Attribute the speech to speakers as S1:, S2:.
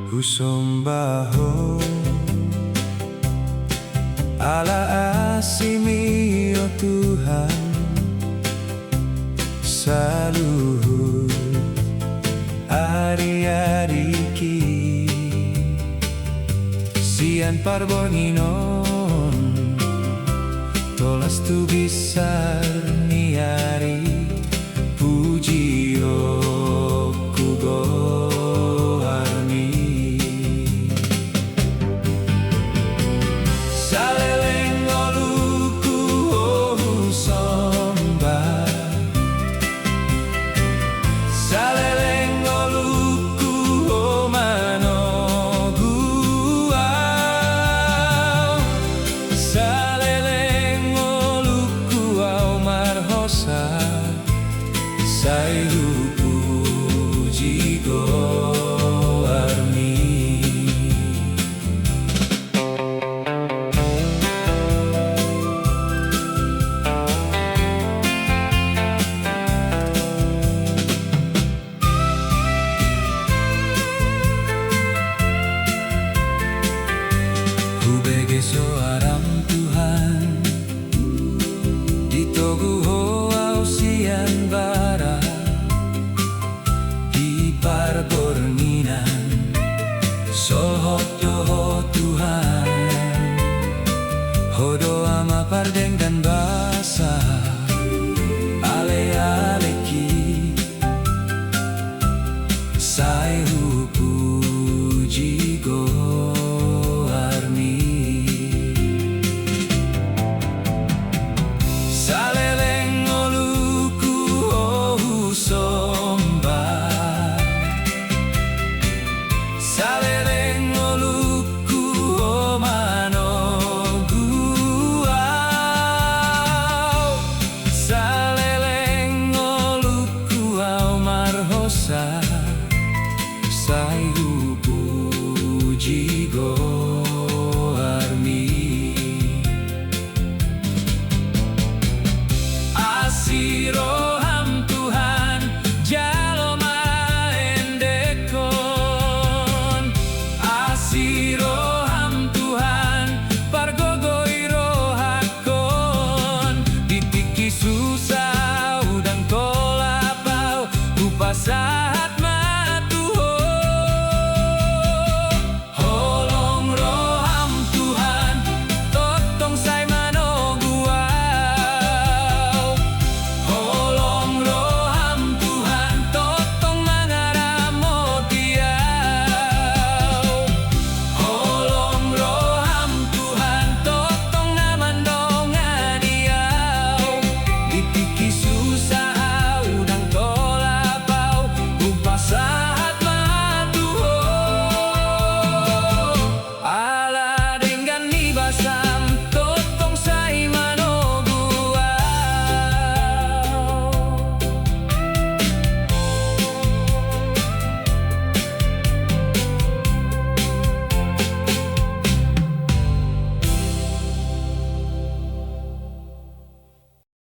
S1: Ku sombaho ala asimi oh Tuhan, saluhur hari-hari ki sian parboninnon tolas tu besar niari puji oh kugo Sairu puji go armi. Ku bege soaram Tuhan di togu hoa usian bara Gorninan sohot yoho Tuhan hodo ama pardeng dan basa ale ki sairu puji go armi. Saleleng oluku ohu Saleleng oluku o mano guau, saleleng oluku au marhosa, sairu puji